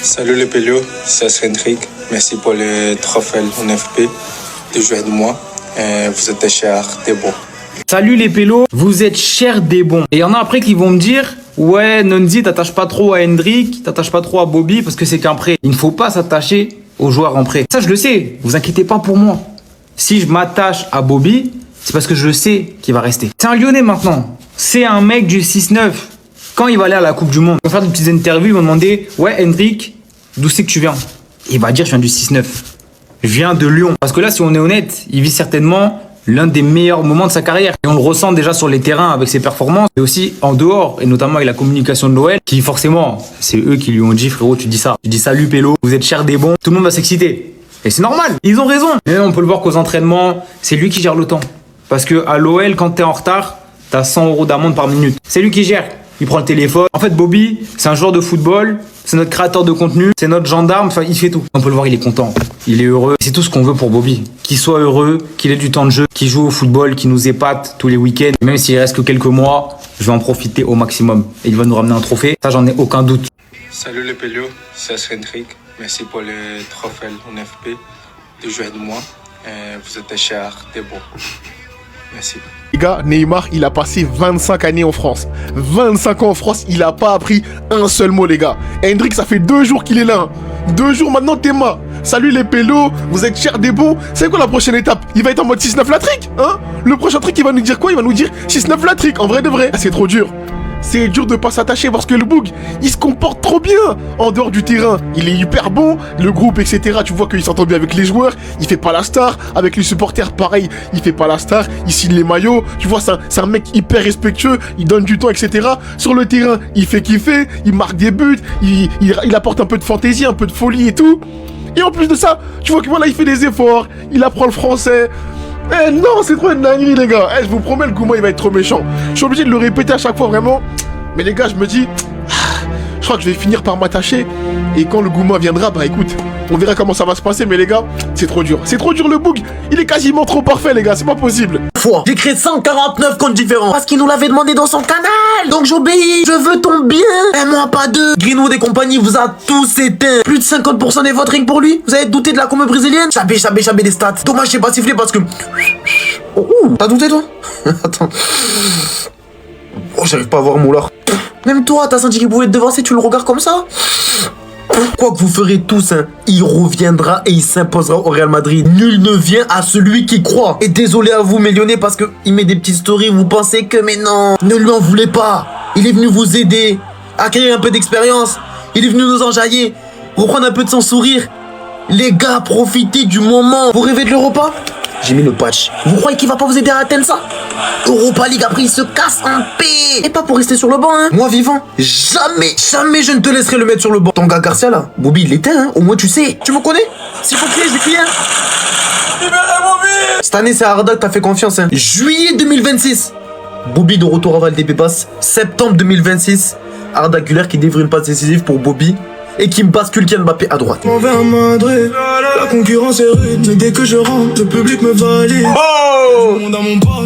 Salut les Pélios, c'est Hendrik. Merci pour le trophée en FP de jouer de moi. Vous êtes chers, des bons. Salut les pélos, vous êtes chers des bons. Et il y en a après qui vont me dire, ouais, Nonzi, t'attaches pas trop à Hendrik, t'attaches pas trop à Bobby parce que c'est qu'un prêt. Il ne faut pas s'attacher aux joueurs en prêt. Ça, je le sais, vous inquiétez pas pour moi. Si je m'attache à Bobby, c'est parce que je sais qu'il va rester. C'est un Lyonnais maintenant. C'est un mec du 6-9. Quand il va aller à la Coupe du Monde, ils vont faire des petites interviews, ils vont demander, ouais, Hendrik, d'où c'est que tu viens? Il va dire, je viens du 6-9. Je viens de Lyon. Parce que là, si on est honnête, il vit certainement l'un des meilleurs moments de sa carrière. Et on le ressent déjà sur les terrains avec ses performances, mais aussi en dehors, et notamment avec la communication de l'OL, qui forcément, c'est eux qui lui ont dit, frérot, tu dis ça. Tu dis salut Pélo, vous êtes chers des bons, tout le monde va s'exciter. Et c'est normal, ils ont raison. Et on peut le voir qu'aux entraînements, c'est lui qui gère le temps. Parce que à l'OL, quand t'es en retard, t'as 100 € d'amende par minute. C'est lui qui gère. Il prend le téléphone. En fait, Bobby, c'est un joueur de football, c'est notre créateur de contenu, c'est notre gendarme, enfin, il fait tout. On peut le voir, il est content, il est heureux. C'est tout ce qu'on veut pour Bobby. Qu'il soit heureux, qu'il ait du temps de jeu, qu'il joue au football, qu'il nous épate tous les week-ends. Et même s'il reste que quelques mois, je vais en profiter au maximum. Et il va nous ramener un trophée, ça, j'en ai aucun doute. Salut les Pélios, c'est Hendrik. Merci pour le trophée en FP de jouer de moi. Vous êtes chers, des bons. Merci. Les gars, Neymar, il a passé 25 années en France. 25 ans en France, il a pas appris un seul mot, les gars. Hendrik, ça fait 2 jours qu'il est là. 2 jours maintenant, t'es mort. Salut les pélos, vous êtes chers des bons. C'est quoi la prochaine étape? Il va être en mode 6-9 la trick, hein? Le prochain trick, il va nous dire quoi? Il va nous dire 6-9 la trick, en vrai de vrai. Ah, c'est trop dur. C'est dur de pas s'attacher parce que le Boug, il se comporte trop bien en dehors du terrain. Il est hyper bon, le groupe, etc. Tu vois qu'il s'entend bien avec les joueurs. Il fait pas la star. Avec les supporters, pareil, il fait pas la star. Il signe les maillots. Tu vois, c'est un mec hyper respectueux. Il donne du temps, etc. Sur le terrain, il fait kiffer. Il marque des buts. Il apporte un peu de fantaisie, un peu de folie et tout. Et en plus de ça, tu vois que voilà, il fait des efforts. Il apprend le français. Eh non, c'est trop une dinguerie les gars. Eh, je vous promets, le Gouma il va être trop méchant. Je suis obligé de le répéter à chaque fois vraiment. Mais les gars, je me dis, je crois que je vais finir par m'attacher. Et quand le Gouma viendra, bah écoute, on verra comment ça va se passer. Mais les gars, c'est trop dur. C'est trop dur le Boug. Il est quasiment trop parfait les gars, c'est pas possible. J'ai créé 149 comptes différents parce qu'il nous l'avait demandé dans son canal. Donc j'obéis, je veux ton bien. Et moi pas deux. Greenwood et compagnie vous a tous éteint. Plus de 50% des votes rien que pour lui. Vous avez douté de la commu brésilienne? Chabé des stats. Dommage j'ai pas sifflé parce que... Oh, t'as douté toi? Attends. Oh, j'arrive pas à voir mon lard. Même toi, t'as senti qu'il pouvait te devancer, tu le regardes comme ça? Quoi que vous ferez tous, hein, il reviendra et il s'imposera au Real Madrid. Nul ne vient à celui qui croit. Et désolé à vous, mes Lyonnais, parce que il met des petites stories, vous pensez que, mais non, ne lui en voulez pas. Il est venu vous aider, acquérir un peu d'expérience. Il est venu nous enjailler, reprendre un peu de son sourire. Les gars, profitez du moment. Vous rêvez de l'Europa? J'ai mis le patch. Vous croyez qu'il va pas vous aider à atteindre ça? Europa League, après il se casse en paix. Et pas pour rester sur le banc, hein. Moi vivant, jamais je ne te laisserai le mettre sur le banc. Ton gars Garcia là, Bobby il l'éteint, hein. Au moins tu sais. Tu me connais? S'il faut crier, je vais crier, hein. Libérez Bobby. Cette année c'est Arda que t'as fait confiance, hein. Juillet 2026. Bobby de retour à Valdebebas. Septembre 2026. Arda Güler qui délivre une passe décisive pour Bobby. Et qui me bascule Kylian Mbappé à droite. On va à Madrid, la concurrence est rude, mais dès que je rentre, le public me valide. Oh!